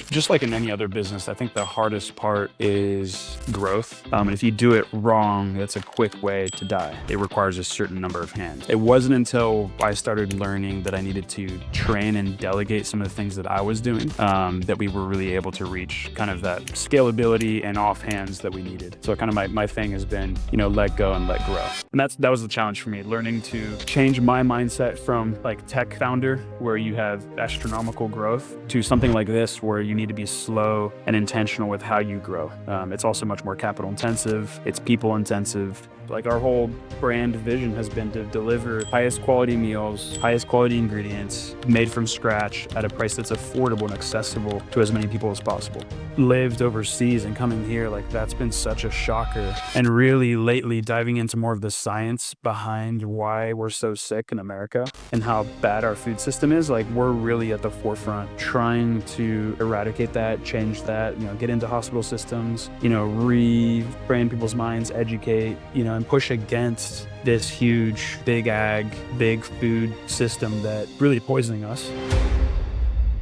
Just like in any other business, I think the hardest part is growth. And if you do it wrong, that's a quick way to die. It requires a certain number of hands. It wasn't until I started learning that I needed to train and delegate some of the things that I was doing that we were really able to reach kind of that scalability and off hands that we needed. So kind of my thing has been, let go and let grow. And that was the challenge for me, learning to change my mindset from like tech founder, where you have astronomical growth, to something like this, where you need to be slow and intentional with how you grow. It's also much more capital intensive. It's people intensive. Like our whole brand vision has been to deliver highest quality meals, highest quality ingredients, made from scratch at a price that's affordable and accessible to as many people as possible. Lived overseas and coming here, like that's been such a shocker. And really lately diving into more of the science behind why we're so sick in America and how bad our food system is. Like we're really at the forefront trying to eradicate that, change that, get into hospital systems, retrain people's minds, educate, and push against this huge, big ag, big food system that really poisoning us.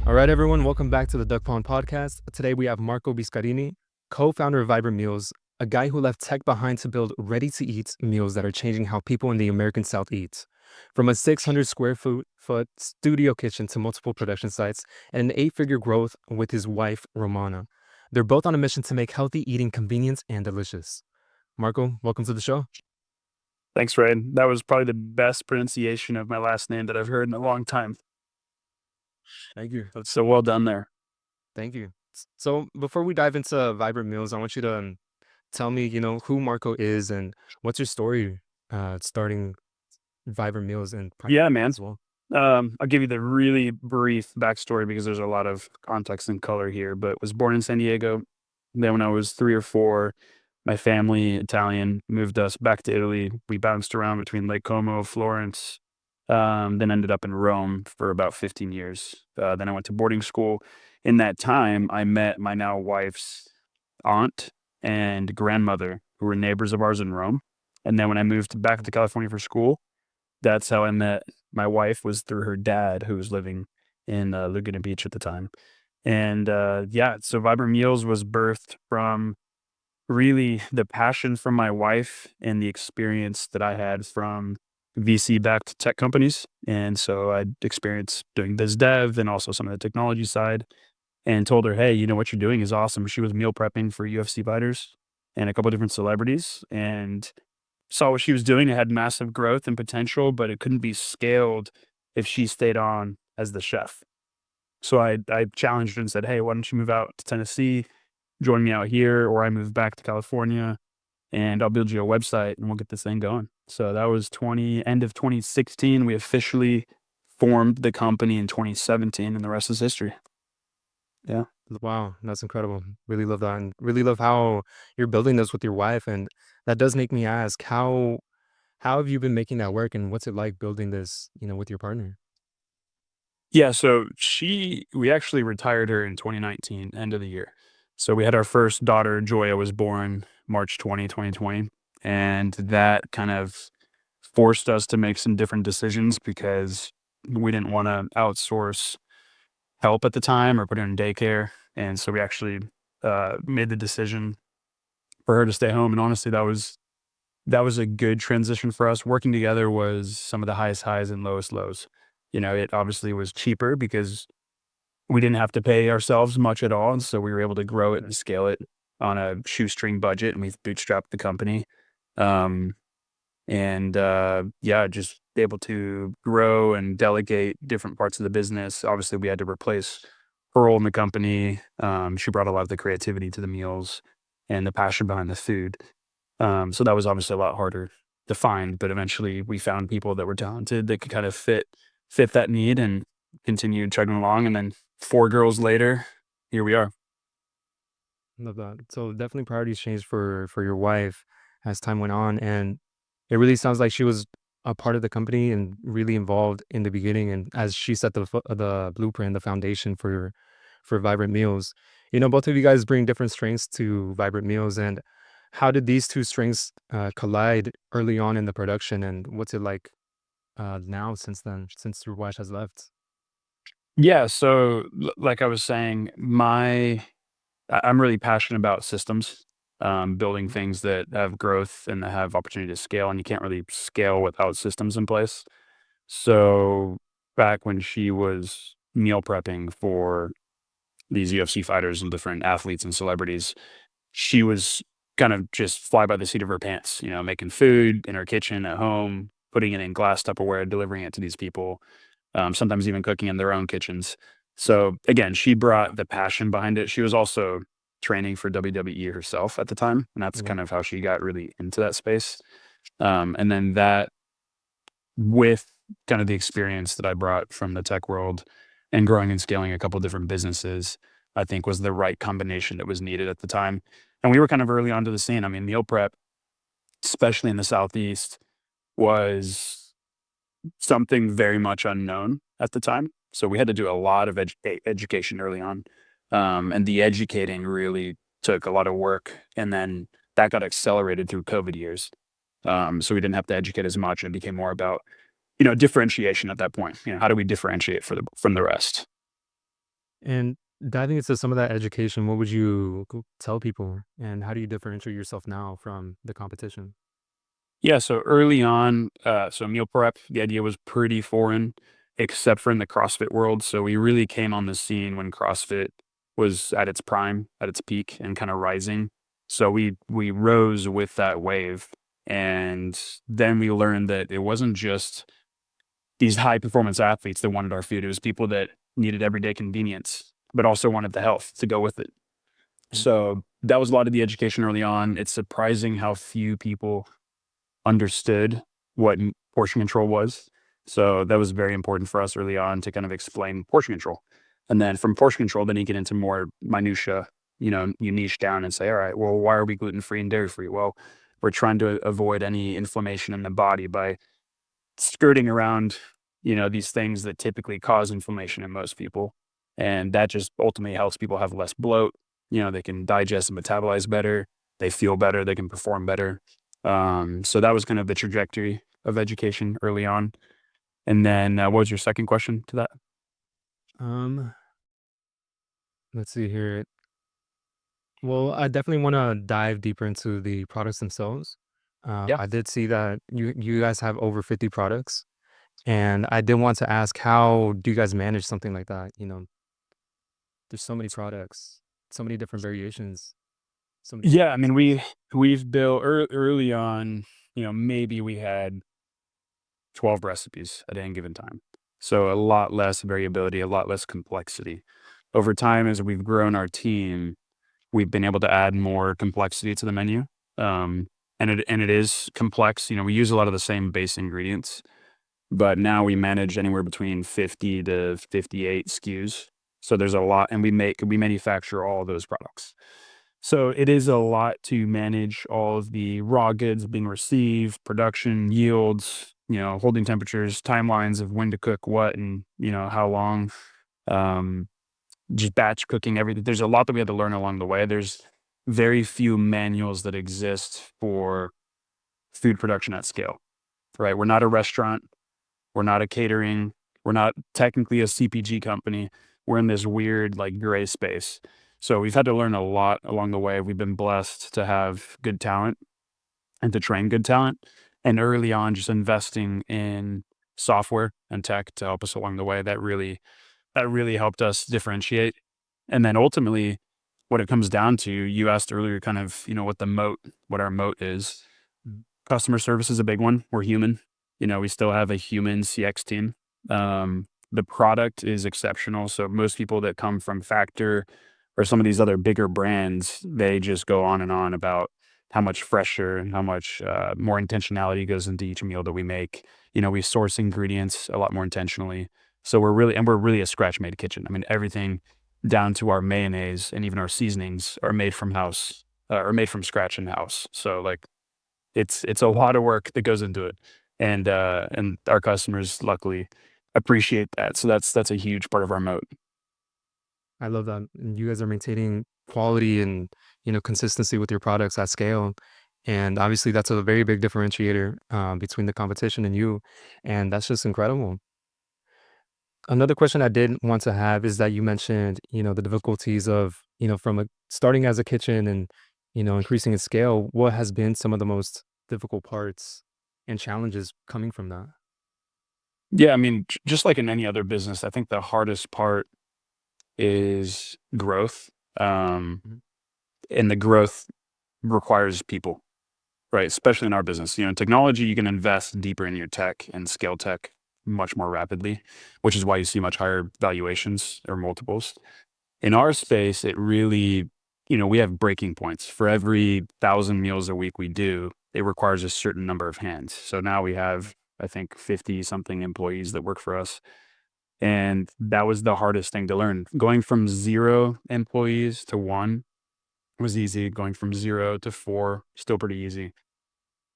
All right, everyone, welcome back to the Duck Pond Podcast. Today we have Marco Biscarini, co-founder of Vibrant Meals, a guy who left tech behind to build ready-to-eat meals that are changing how people in the American South eat. From a 600 square foot studio kitchen to multiple production sites and an 8-figure growth with his wife, Romana. They're both on a mission to make healthy eating convenient and delicious. Marco, welcome to the show. Thanks, Ray. That was probably the best pronunciation of my last name that I've heard in a long time. Thank you. So well done there. Thank you. So before we dive into Vibrant Meals, I want you to tell me, who Marco is and what's your story starting Vibrant Meals and Yeah, man. as well. I'll give you the really brief backstory because there's a lot of context and color here, but was born in San Diego. Then when I was 3 or 4, my family, Italian, moved us back to Italy. We bounced around between Lake Como, Florence, then ended up in Rome for about 15 years. Then I went to boarding school. In that time, I met my now wife's aunt and grandmother, who were neighbors of ours in Rome. And then when I moved back to California for school, that's how I met my wife, was through her dad, who was living in Laguna Beach at the time. And so Vibrant Meals was birthed from really the passion from my wife and the experience that I had from VC-backed tech companies. And so I experienced doing biz dev and also some of the technology side, and told her, hey, what you're doing is awesome. She was meal prepping for UFC fighters and a couple of different celebrities, and saw what she was doing. It had massive growth and potential, but it couldn't be scaled if she stayed on as the chef. So I challenged her and said, hey, why don't you move out to Tennessee, join me out here, or I move back to California and I'll build you a website and we'll get this thing going. So that was end of 2016. We officially formed the company in 2017, and the rest is history. Yeah. Wow, that's incredible. Really love that, and really love how you're building this with your wife. And that does make me ask, how have you been making that work, and what's it like building this, with your partner? Yeah, so we actually retired her in 2019, end of the year. So we had our first daughter, Joya, was born March 2020. And that kind of forced us to make some different decisions because we didn't want to outsource help at the time or put her in daycare. And so we actually made the decision for her to stay home. And honestly, that was a good transition for us. Working together was some of the highest highs and lowest lows. It obviously was cheaper because we didn't have to pay ourselves much at all. And so we were able to grow it and scale it on a shoestring budget, and we've bootstrapped the company. Um, just able to grow and delegate different parts of the business. Obviously, we had to replace her role in the company. She brought a lot of the creativity to the meals and the passion behind the food. So that was obviously a lot harder to find, but eventually we found people that were talented that could kind of fit that need and continued chugging along. And then 4 girls later, here we are. Love that. So definitely priorities changed for your wife as time went on, and it really sounds like she was a part of the company and really involved in the beginning. And as she set the blueprint, the foundation for Vibrant Meals. Both of you guys bring different strengths to Vibrant Meals, and how did these two strengths collide early on in the production, and what's it like now since then, since your wife has left? Yeah, so like I was saying, I'm really passionate about systems, building Mhm. things that have growth and that have opportunity to scale, and you can't really scale without systems in place. So back when she was meal prepping for these UFC fighters and different athletes and celebrities, she was kind of just fly by the seat of her pants, making food in her kitchen at home, putting it in glass Tupperware, delivering it to these people, sometimes even cooking in their own kitchens. So again, she brought the passion behind it. She was also training for WWE herself at the time, and that's Yeah. kind of how she got really into that space. And then that, with kind of the experience that I brought from the tech world and growing and scaling a couple different businesses, I think was the right combination that was needed at the time. And we were kind of early onto the scene. I mean, meal prep, especially in the Southeast, was something very much unknown at the time. So we had to do a lot of education early on. And the educating really took a lot of work. And then that got accelerated through COVID years. So we didn't have to educate as much, and it became more about, differentiation at that point. How do we differentiate from the rest? And diving into some of that education, what would you tell people, and how do you differentiate yourself now from the competition? Yeah, so early on, so meal prep, the idea was pretty foreign, except for in the CrossFit world. So we really came on the scene when CrossFit was at its prime, at its peak, and kind of rising. So we rose with that wave, and then we learned that it wasn't just these high performance athletes that wanted our food. It was people that needed everyday convenience, but also wanted the health to go with it. Mm. So that was a lot of the education early on. It's surprising how few people understood what portion control was. So that was very important for us early on to kind of explain portion control. And then from portion control, then you get into more minutia. You niche down and say, all right, well, why are we gluten free and dairy free? Well, we're trying to avoid any inflammation in the body by skirting around, these things that typically cause inflammation in most people. And that just ultimately helps people have less bloat. They can digest and metabolize better. They feel better. They can perform better. So that was kind of the trajectory of education early on. And then what was your second question to that? Um, let's see here. Well, I definitely want to dive deeper into the products themselves. Yeah. I did see that you guys have over 50 products, and I did want to ask, how do you guys manage something like that? There's so many products, so many different variations, so many. Yeah. I mean, we've built early on, maybe we had 12 recipes at any given time. So a lot less variability, a lot less complexity. Over time, as we've grown our team, we've been able to add more complexity to the menu. Um, and it is complex. We use a lot of the same base ingredients, but now we manage anywhere between 50 to 58 SKUs. So there's a lot, and we manufacture all of those products. So it is a lot to manage all of the raw goods being received, production, yields, holding temperatures, timelines of when to cook what and, how long, um, just batch cooking, everything. There's a lot that we had to learn along the way. There's very few manuals that exist for food production at scale, right? We're not a restaurant. We're not a catering. We're not technically a CPG company. We're in this weird, like, gray space. So we've had to learn a lot along the way. We've been blessed to have good talent and to train good talent. And early on, just investing in software and tech to help us along the way. That really helped us differentiate. And then ultimately, what it comes down to, you asked earlier kind of, what our moat is. Customer service is a big one. We're human. We still have a human CX team. The product is exceptional. So most people that come from Factor or some of these other bigger brands, they just go on and on about how much fresher and how much more intentionality goes into each meal that we make. We source ingredients a lot more intentionally. So we're really a scratch made kitchen. I mean, everything down to our mayonnaise and even our seasonings are made from house, or made from scratch in house. So like it's a lot of work that goes into it, and our customers luckily appreciate that. So that's a huge part of our moat. I love that. And you guys are maintaining quality and, consistency with your products at scale. And obviously, that's a very big differentiator between the competition and you. And that's just incredible. Another question I did want to have is that you mentioned, the difficulties of, from starting as a kitchen and, increasing in scale. What has been some of the most difficult parts and challenges coming from that? Yeah, I mean, just like in any other business, I think the hardest part is growth. Um, Mhm. and the growth requires people, right? Especially in our business. In technology, you can invest deeper in your tech and scale tech much more rapidly, which is why you see much higher valuations or multiples. In our space, it really, we have breaking points. For every 1,000 meals a week we do, it requires a certain number of hands. So now we have, I think, 50 something employees that work for us. And that was the hardest thing to learn. Going from 0 employees to 1 was easy. Going from 0 to 4, still pretty easy.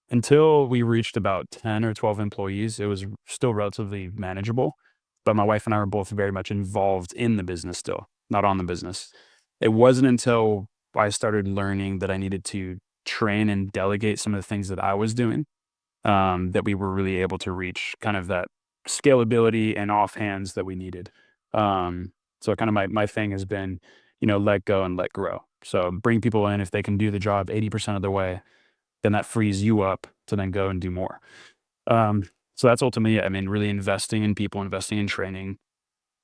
Until we reached about 10 or 12 employees, it was still relatively manageable, but my wife and I were both very much involved in the business still, not on the business. It wasn't until I started learning that I needed to train and delegate some of the things that I was doing, that we were really able to reach kind of that scalability and offhands that we needed. So kind of my thing has been, let go and let grow. So bring people in if they can do the job 80% of the way, then that frees you up to then go and do more. So that's ultimately it. I mean, really investing in people, investing in training,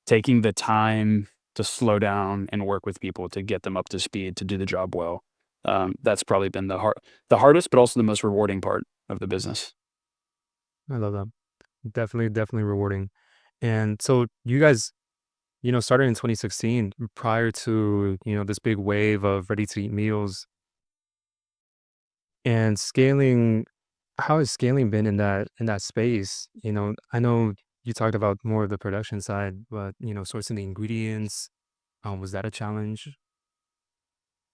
taking the time to slow down and work with people to get them up to speed to do the job well. That's probably been the hardest, but also the most rewarding part of the business. I love that. Definitely, definitely rewarding. And so you guys, started in 2016 prior to, this big wave of ready to eat meals and scaling. How has scaling been in that space? I know you talked about more of the production side, but sourcing the ingredients, was that a challenge?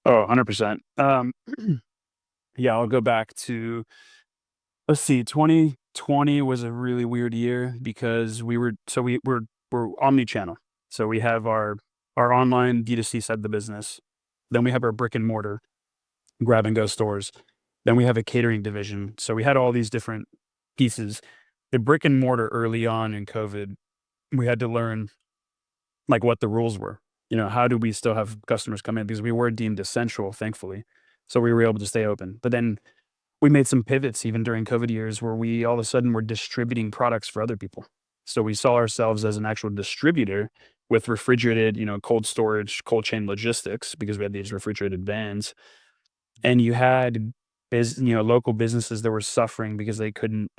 Oh, 100%. Yeah, I'll go back to, let's see, 2020 was a really weird year because we're omni-channel. So we have our online D2C side of the business. Then we have our brick and mortar grab and go stores. Then we have a catering division. So we had all these different pieces. The brick and mortar early on in COVID, we had to learn like what the rules were. How do we still have customers come in because we were deemed essential, thankfully. So we were able to stay open. But then we made some pivots even during COVID years where we all of a sudden were distributing products for other people. So we saw ourselves as an actual distributor with refrigerated, cold storage, cold chain logistics because we had these refrigerated vans. And you had local businesses that were suffering because they couldn't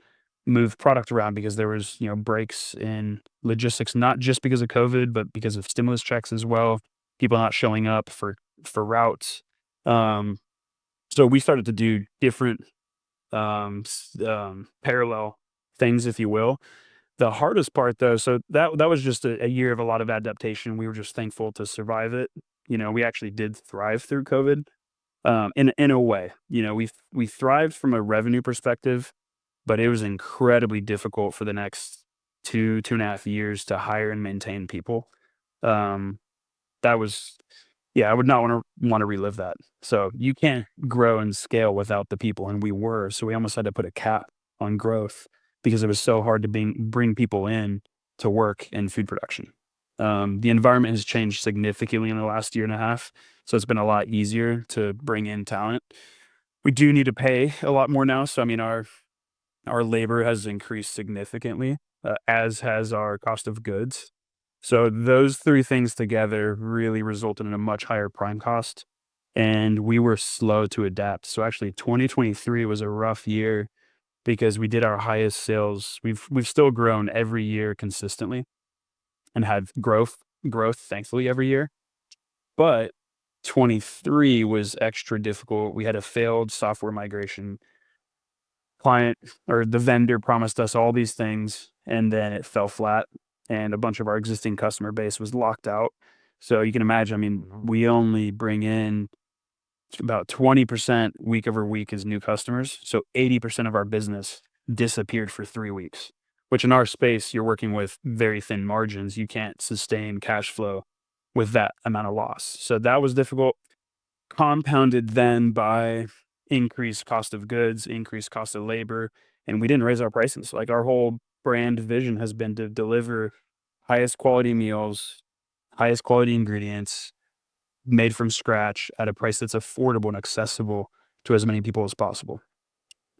move product around because there was, breaks in logistics, not just because of COVID, but because of stimulus checks as well, people not showing up for routes. Um, so we started to do different parallel things, if you will. The hardest part though, so that was just a year of a lot of adaptation. We were just thankful to survive it. We actually did thrive through COVID, in a way. We thrived from a revenue perspective, but it was incredibly difficult for the next 2.5 years to hire and maintain people. Um, that was yeah, I would not wanna relive that. So, you can't grow and scale without the people, and we were, so we almost had to put a cap on growth because it was so hard to bring people in to work in food production. The environment has changed significantly in the last year and a half, so it's been a lot easier to bring in talent. We do need to pay a lot more now, so, I mean, our labor has increased significantly, as has our cost of goods. So those 3 things together really resulted in a much higher prime cost, and we were slow to adapt. So actually 2023 was a rough year because we did our highest sales. We've still grown every year consistently and had growth thankfully every year, but 23 was extra difficult. We had a failed software migration. Client or the vendor promised us all these things, and then it fell flat, and a bunch of our existing customer base was locked out. So you can imagine, I Oh, mean, no. we only bring in about 20% week over week as new customers. So 80% of our business disappeared for 3 weeks, which in our space, you're working with very thin margins. You can't sustain cash flow with that amount of loss. So that was difficult. Compounded then by increased cost of goods, increased cost of labor, and we didn't raise our prices. Like, our whole brand vision has been to deliver highest quality meals, highest quality ingredients, made from scratch at a price that's affordable and accessible to as many people as possible.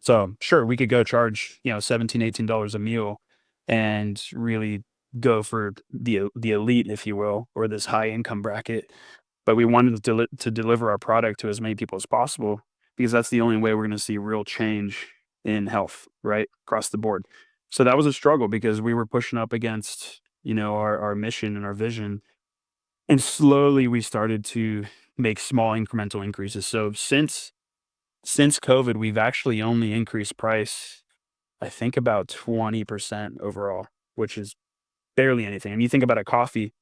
So sure, we could go charge, 17, $18 a meal and really go for the elite, if you will, or this high income bracket. But we wanted to deliver our product to as many people as possible because that's the only way we're going to see real change in health, right? Across the board. So that was a struggle because we were pushing up against, our mission and our vision. And slowly we started to make small incremental increases. So since COVID, we've actually only increased price, I think about 20% overall, which is barely anything. And you think about a coffee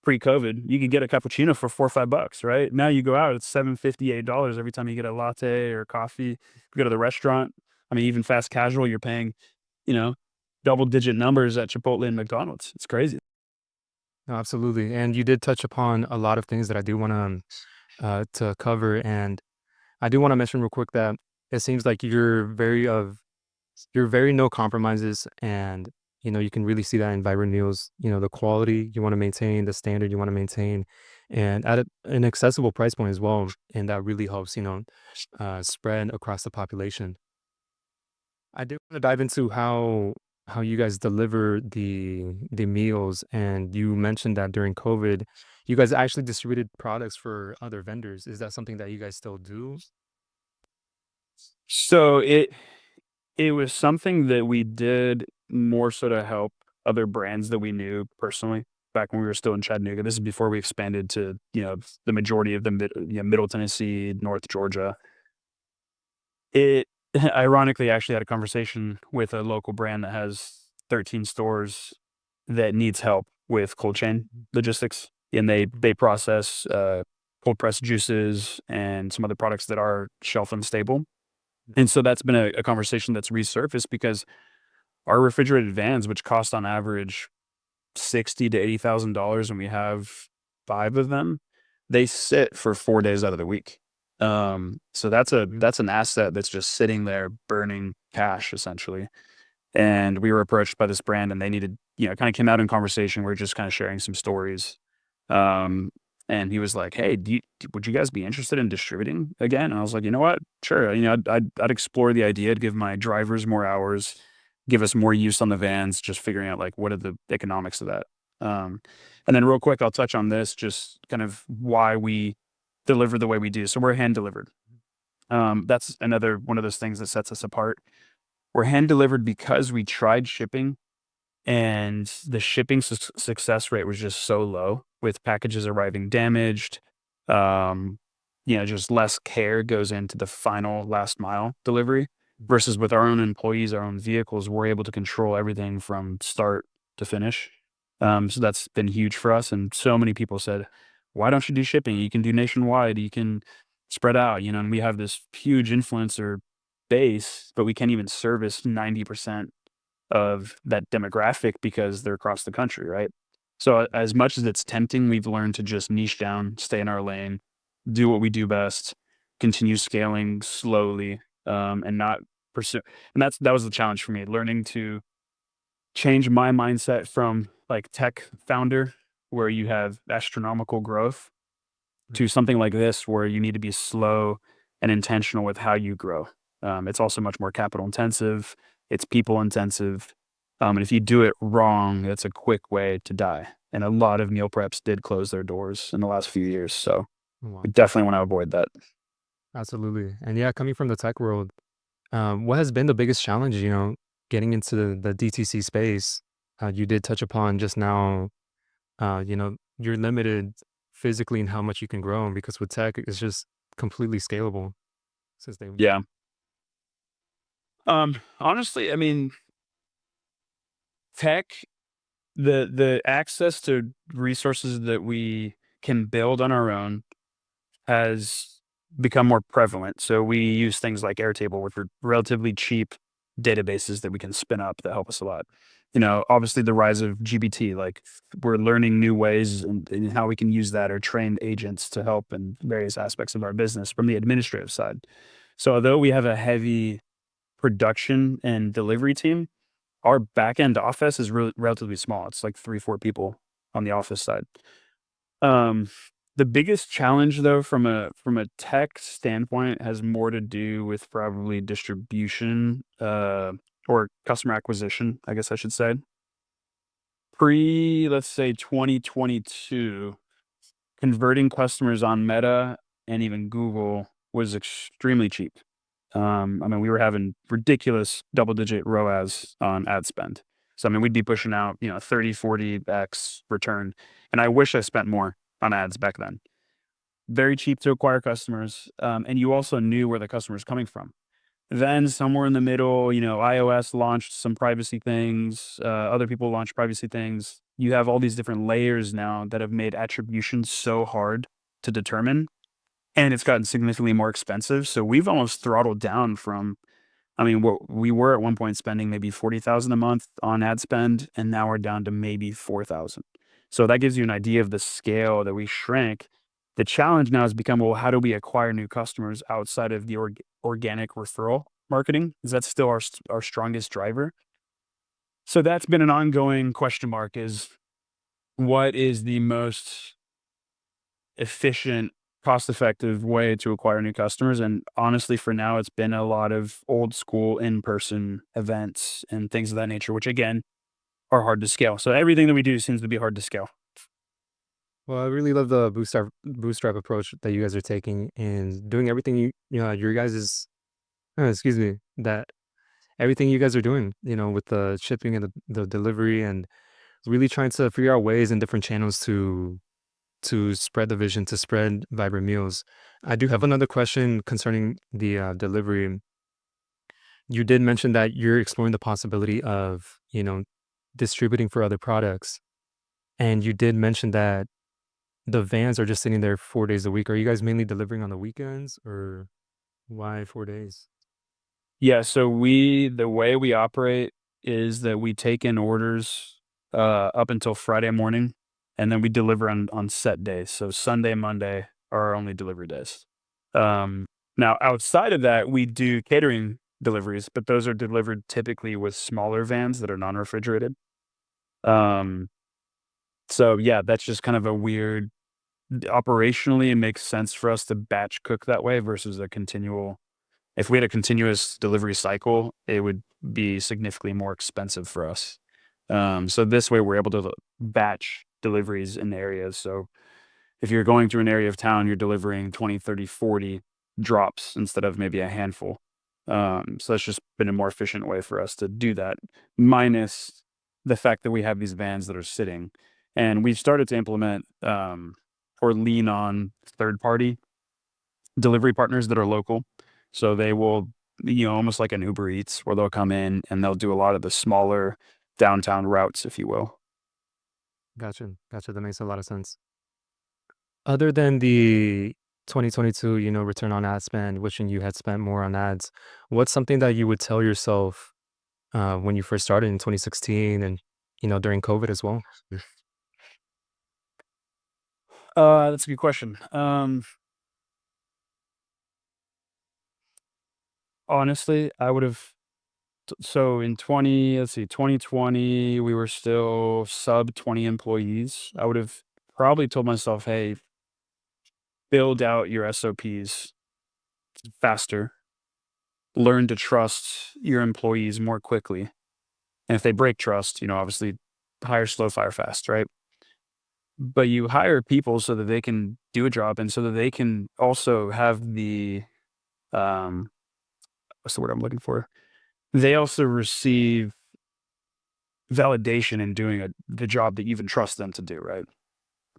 pre-COVID, you could get a cappuccino for $4 or $5, right? Now you go out, it's $7.50, $8 every time you get a latte or coffee. If you go to the restaurant, I mean, even fast casual, you're paying, you know, double digit numbers at Chipotle and McDonald's. It's crazy. No, absolutely. And you did touch upon a lot of things that I do want to cover, and I do want to mention real quick that it seems like you're very no compromises, and you can really see that in vibrant meals. The quality you want to maintain, the standard you want to maintain, and at an accessible price point as well, and that really helps spread across the population. I do want to dive into how you guys deliver the meals, and you mentioned that during COVID, you guys actually distributed products for other vendors. Is that something that you guys still do? So it was something that we did more so to help other brands that we knew personally back when we were still in Chattanooga. This is before we expanded to, the majority of the Middle Tennessee, North Georgia. It ironically actually had a conversation with a local brand that has 13 stores that needs help with cold chain logistics, and they process cold pressed juices and some other products that are shelf unstable. And so that's been a conversation that's resurfaced because our refrigerated vans, which cost on average 60 to $80,000, and we have 5 of them, they sit for 4 days out of the week. So that's an asset that's just sitting there burning cash essentially. And we were approached by this brand and they needed, kind of came out in conversation. We are just kind of sharing some stories. Um, and he was like, "Hey, would you guys be interested in distributing again?" And I was like, "You know what? Sure. I'd explore the idea to give my drivers more hours, give us more use on the vans, just figuring out like what are the economics of that." Um, and then real quick, I'll touch on this, just kind of why we deliver the way we do. So we're hand delivered. That's another one of those things that sets us apart. We're hand delivered because we tried shipping and the shipping success rate was just so low with packages arriving damaged. Um, just less care goes into the final last mile delivery versus with our own employees, our own vehicles, we're able to control everything from start to finish. So that's been huge for us. And so many people said, "Why don't you do shipping? You can do nationwide. You can spread out, and we have this huge influencer base, but we can't even service 90% of that demographic because they're across the country, right?" So as much as it's tempting, we've learned to just niche down, stay in our lane, do what we do best, continue scaling slowly, and not pursue. And that was the challenge for me, learning to change my mindset from like tech founder, where you have astronomical growth, Right. to something like this where you need to be slow and intentional with how you grow. It's also much more capital intensive. It's people intensive. And if you do it wrong, it's a quick way to die. And a lot of meal preps did close their doors in the last few years. So Oh, wow. we definitely want to avoid that. Absolutely. And yeah, coming from the tech world, what has been the biggest challenge, getting into the DTC space? You did touch upon just now, you're limited physically in how much you can grow, and because with tech, it's just completely scalable since they. Yeah. Honestly, I mean, tech, the access to resources that we can build on our own has become more prevalent. So we use things like Airtable, which are relatively cheap databases that we can spin up that help us a lot. Obviously the rise of GBT, like we're learning new ways and how we can use that or train agents to help in various aspects of our business from the administrative side. So although we have a heavy production and delivery team, our back end office is really relatively small. It's like 3, 4 people on the office side. Um, the biggest challenge though from a tech standpoint has more to do with probably distribution, or customer acquisition, I guess I should say. Let's say 2022, converting customers on Meta and even Google was extremely cheap. I mean, we were having ridiculous double-digit ROAS on ad spend. So, I mean, we'd be pushing out, 30, 40x return, and I wish I spent more on ads back then. Very cheap to acquire customers, and you also knew where the customer is coming from. Then somewhere in the middle, iOS launched some privacy things, other people launched privacy things. You have all these different layers now that have made attribution so hard to determine, and it's gotten significantly more expensive. So we've almost throttled down from, I mean, what we were at one point spending maybe 40,000 a month on ad spend, and now we're down to maybe 4,000. So that gives you an idea of the scale that we shrank. The challenge now has become, well, how do we acquire new customers outside of the organic referral marketing? Is that still our strongest driver? So that's been an ongoing question mark, is what is the most efficient, cost-effective way to acquire new customers? And honestly, for now, it's been a lot of old school in-person events and things of that nature, which again are hard to scale. So everything that we do seems to be hard to scale. Well, I really love the bootstrap approach that you guys are taking and doing everything your guys is excuse me, that everything you guys are doing, with the shipping and the delivery and really trying to figure out ways and different channels to spread the vision, to spread vibrant meals. I do have another question concerning the delivery. You did mention that you're exploring the possibility of, distributing for other products. And you did mention that the vans are just sitting there 4 days a week. Are you guys mainly delivering on the weekends or why 4 days? Yeah, so the way we operate is that we take in orders up until Friday morning, and then we deliver on set days. So Sunday, Monday are our only delivery days. Um, Now outside of that, we do catering deliveries, but those are delivered typically with smaller vans that are non-refrigerated. Um, so yeah, that's just kind of a weird operationally, it makes sense for us to batch cook that way versus a continual. If we had a continuous delivery cycle, it would be significantly more expensive for us. So this way we're able to batch deliveries in areas. So if you're going through an area of town, you're delivering 20, 30, 40 drops instead of maybe a handful. So that's just been a more efficient way for us to do that, minus the fact that we have these vans that are sitting. And we've started to implement, or lean on third party delivery partners that are local. So they will, almost like an Uber Eats, where they'll come in and they'll do a lot of the smaller downtown routes, if you will. Gotcha. Gotcha. That makes a lot of sense. Other than the 2022, return on ad spend, wishing you had spent more on ads, what's something that you would tell yourself when you first started in 2016 and, during COVID as well? That's a good question. Honestly, I would have. So in 2020, we were still sub 20 employees. I would have probably told myself, hey, build out your SOPs faster, learn to trust your employees more quickly. And if they break trust, obviously hire slow, fire fast, right? But you hire people so that they can do a job and so that they can also have um, what's the word I'm looking for? They also receive validation in doing the job that you even trust them to do, right?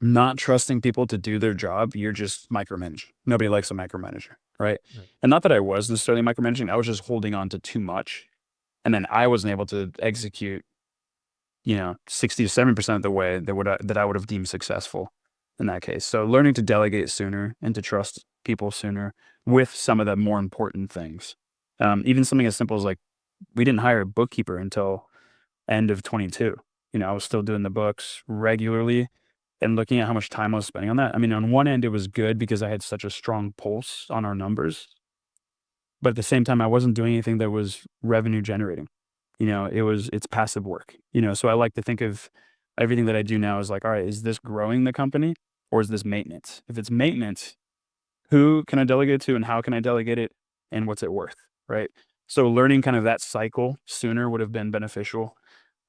Not trusting people to do their job, you're just micromanaging. Nobody likes a micromanager, right? Right. And not that I was necessarily micromanaging, I was just holding on to too much. And then I wasn't able to execute, 60 to 70% of the way that I would have deemed successful in that case. So learning to delegate sooner and to trust people sooner with some of the more important things. Even something as simple as like, we didn't hire a bookkeeper until end of 22. I was still doing the books regularly and looking at how much time I was spending on that. I mean, on one end, it was good because I had such a strong pulse on our numbers, but at the same time, I wasn't doing anything that was revenue generating. it's passive work, so I like to think of everything that I do now as like, all right, is this growing the company or is this maintenance? If it's maintenance, who can I delegate it to and how can I delegate it and what's it worth, right? So learning kind of that cycle sooner would have been beneficial.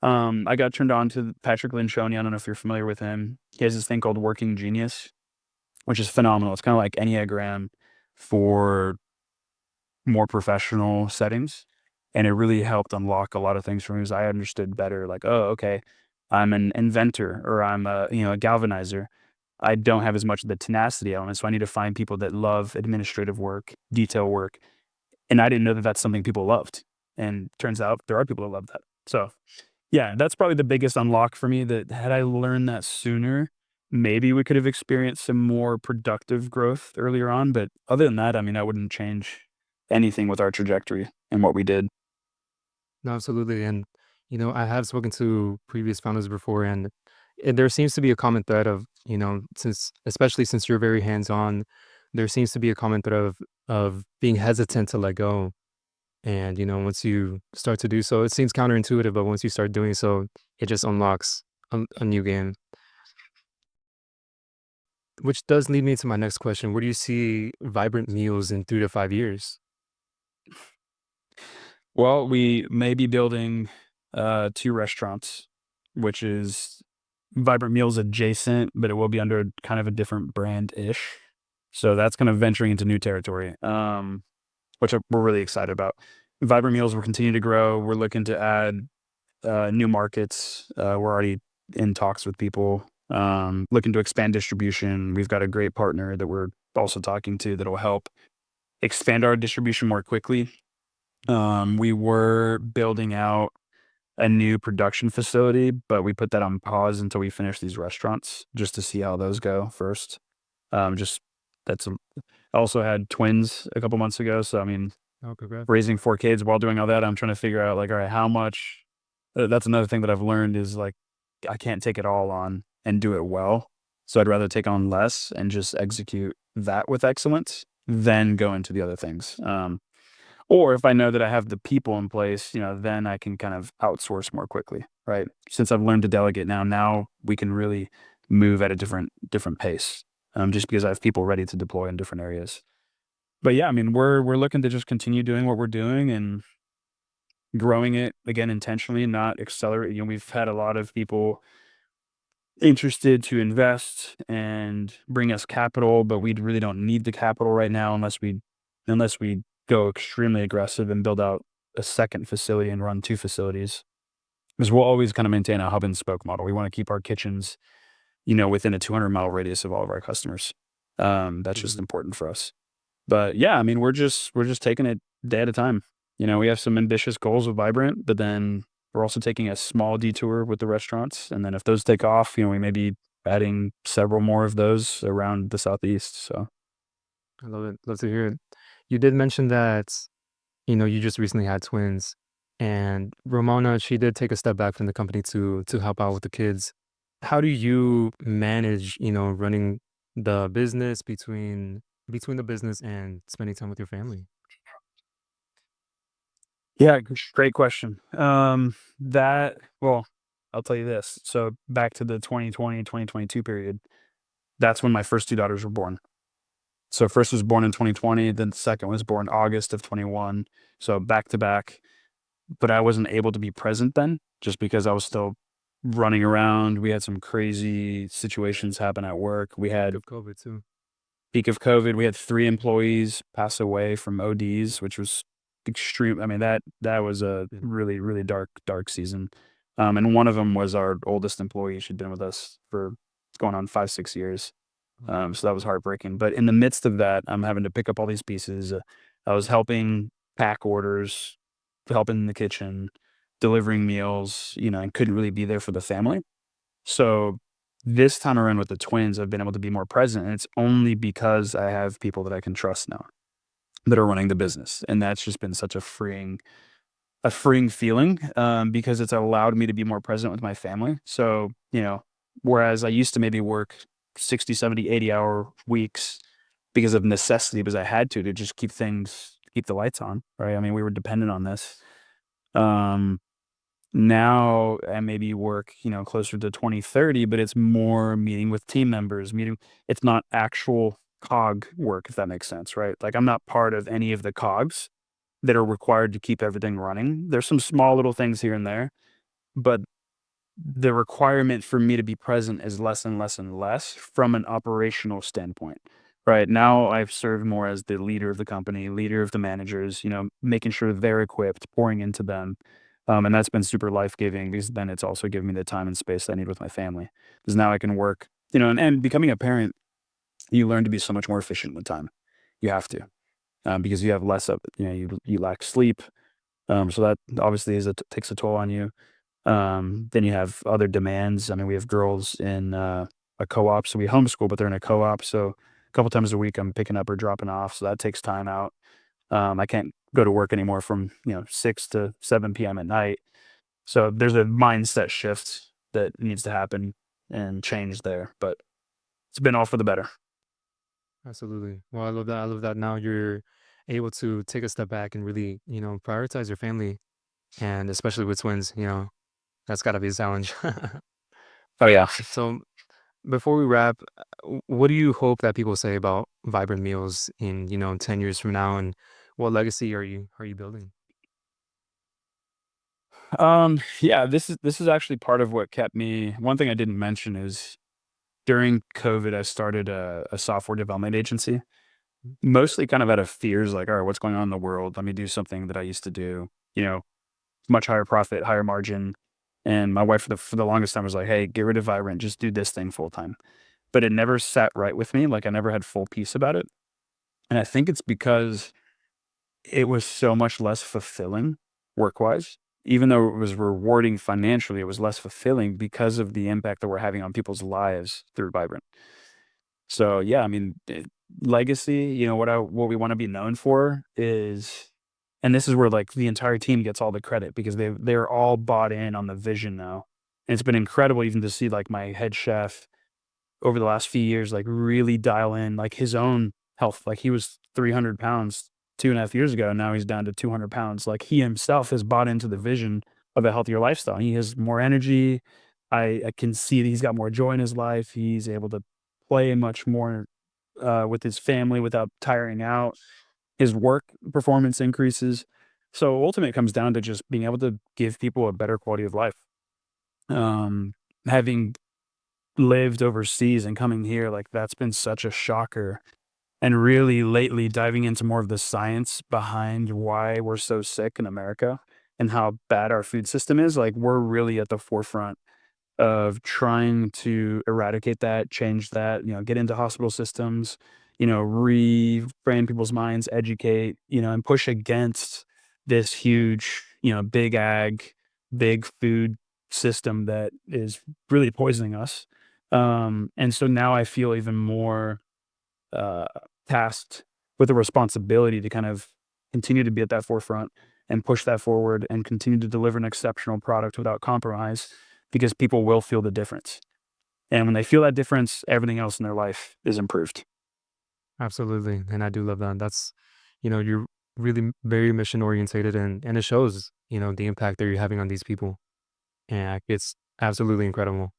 I got turned on to Patrick Lencioni. I don't know if you're familiar with him. He has this thing called Working Genius, which is phenomenal. It's kind of like Enneagram for more professional settings. And it really helped unlock a lot of things for me, because I understood better, like, oh, okay, I'm an inventor or I'm a galvanizer. I don't have as much of the tenacity element. So I need to find people that love administrative work, detail work. And I didn't know that that's something people loved. And turns out there are people that love that. So yeah, that's probably the biggest unlock for me, that had I learned that sooner, maybe we could have experienced some more productive growth earlier on. But other than that, I mean, I wouldn't change anything with our trajectory and what we did. No, absolutely. And, I have spoken to previous founders before, and there seems to be a common thread of, especially since you're very hands on, there seems to be a common thread of being hesitant to let go. And, once you start to do so, it seems counterintuitive, but once you start doing so, it just unlocks a new game. Which does lead me to my next question. Where do you see Vibrant Meals in 3 to 5 years? Well, we may be building 2 restaurants, which is Vibrant Meals adjacent, but it will be under kind of a different brand ish. So that's kind of venturing into new territory, which we're really excited about. Vibrant Meals will continue to grow. We're looking to add new markets. We're already in talks with people, looking to expand distribution. We've got a great partner that we're also talking to that'll help expand our distribution more quickly. We were building out a new production facility, but we put that on pause until we finish these restaurants, just to see how those go first. Just that's I also had twins a couple months ago, so I mean, Oh, congrats. raising 4 kids while doing all that, I'm trying to figure out, like, all right, how much. That's another thing that I've learned is, like, I can't take it all on and do it well. So I'd rather take on less and just execute that with excellence than go into the other things. Or if I know that I have the people in place, then I can kind of outsource more quickly, right? Since I've learned to delegate now we can really move at a different pace, just because I have people ready to deploy in different areas. But yeah, I mean, we're looking to just continue doing what we're doing and growing it again intentionally, not accelerate. We've had a lot of people interested to invest and bring us capital, but we really don't need the capital right now unless we go extremely aggressive and build out a second facility and run 2 facilities. Because we'll always kind of maintain a hub and spoke model. We want to keep our kitchens, within a 200-mile radius of all of our customers. That's just Absolutely. important for us. But yeah, I mean, we're just taking it day at a time. We have some ambitious goals with Vibrant, but then we're also taking a small detour with the restaurants. And then if those take off, we may be adding several more of those around the Southeast. So I love it. Love to hear it. You did mention that, you just recently had twins, and Romana, she did take a step back from the company to help out with the kids. How do you manage, running the business between the business and spending time with your family? yeah, great question. Well, I'll tell you this. So back to the 2020-2022 period, that's when my first 2 daughters were born. So first was born in 2020, then the second was born August of 21. So back to back. But I wasn't able to be present then, just because I was still running around. We had some crazy situations happen at work. We Peak had of COVID too. peak of COVID. We had 3 employees pass away from ODs, which was extreme. I mean, that was a Yeah. really, really dark season. And one of them was our oldest employee. She'd been with us for going on 5, 6 years. Oh, So that was heartbreaking. But in the midst of that, I'm having to pick up all these pieces. I was helping pack orders, helping in the kitchen, delivering meals, and couldn't really be there for the family. So this time around with the twins, I've been able to be more present. And it's only because I have people that I can trust now that are running the business. And that's just been such a freeing feeling, because it's allowed me to be more present with my family. So, whereas I used to maybe work 60, 70, 80-hour weeks because of necessity, because I had to just keep the lights on, right? I mean, we were dependent on this. Now I maybe work, closer to 20, 30, but it's more meeting with team members, it's not actual cog work, if that makes sense, right? Like I'm not part of any of the cogs that are required to keep everything running. There's some small little things here and there, but the requirement for me to be present is less and less and less from an operational standpoint. Right now, I've served more as the leader of the company, leader of the managers, making sure they're equipped, pouring into them. And that's been super life giving because then it's also given me the time and space that I need with my family. Because now I can work, and becoming a parent, you learn to be so much more efficient with time. You have to, because you have less of it. You lack sleep. So that obviously takes a toll on you. Then you have other demands. I mean, we have girls in a co-op, so we homeschool, but they're in a co-op. So a couple times a week, I'm picking up or dropping off, so that takes time out. I can't go to work anymore from 6 to 7 p.m. at night. So there's a mindset shift that needs to happen and change there, but it's been all for the better. Absolutely. Well, I love that. I love that now you're able to take a step back and really, prioritize your family. And especially with twins, that's got to be a challenge. Oh yeah. So before we wrap, what do you hope that people say about Vibrant Meals in, 10 years from now? And what legacy are you building? Yeah, this is actually part of what kept me. One thing I didn't mention is during COVID, I started a software development agency. Mm. Mostly kind of out of fears, like, "All right, what's going on in the world? Let me do something that I used to do," much higher profit, higher margin, and my wife for the longest time was like, "Hey, get rid of Vibrant, just do this thing full time." But it never sat right with me, like, I never had full peace about it, and I think it's because it was so much less fulfilling work-wise. Even though it was rewarding financially, it was less fulfilling because of the impact that we're having on people's lives through Vibrant. So, yeah, I mean, legacy, what we wanna be known for is, and this is where, like, the entire team gets all the credit because they're all bought in on the vision now. And it's been incredible even to see, like, my head chef over the last few years, like, really dial in, like, his own health. Like, he was 300 pounds 2.5 years ago, and now he's down to 200 pounds. Like, he himself has bought into the vision of a healthier lifestyle. He has more energy. I can see that he's got more joy in his life. He's able to play much more, with his family without tiring out. His work performance increases. So, ultimately, it comes down to just being able to give people a better quality of life. Um, Having lived overseas and coming here, like, that's been such a shocker, and really lately diving into more of the science behind why we're so sick in America and how bad our food system is, like, we're really at the forefront of trying to eradicate that, change that, get into hospital systems, reframe people's minds, educate, and push against this huge, big ag, big food system that is really poisoning us. And so now I feel even more uh, tasked with the responsibility to kind of continue to be at that forefront and push that forward and continue to deliver an exceptional product without compromise because people will feel the difference. And when they feel that difference, everything else in their life is improved. Absolutely. And I do love that. That's, you're really very mission orientated and it shows, the impact that you're having on these people. And it's absolutely incredible.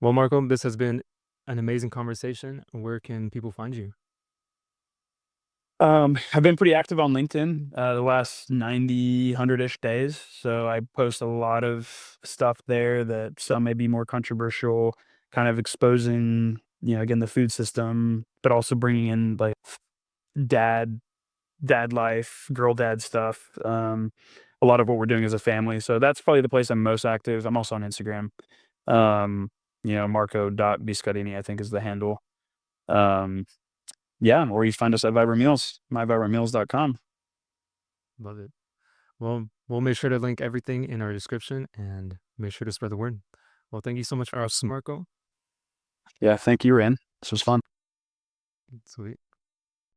Well, Marco, this has been an amazing conversation. Where can people find you? I've been pretty active on LinkedIn the last 90, 100-ish days. So I post a lot of stuff there that some may be more controversial, kind of exposing, again, the food system, but also bringing in like dad dad life, girl dad stuff. A lot of what we're doing as a family. So that's probably the place I'm most active. I'm also on Instagram. Marco.biscarini, I think is the handle. Um, yeah, or you find us at Vibrant Meals, myvibrantmeals.com. Love it. Well, we'll make sure to link everything in our description and make sure to spread the word. Well, thank you so much for us, Awesome. Marco. Yeah, thank you, Ren. This was fun. Sweet.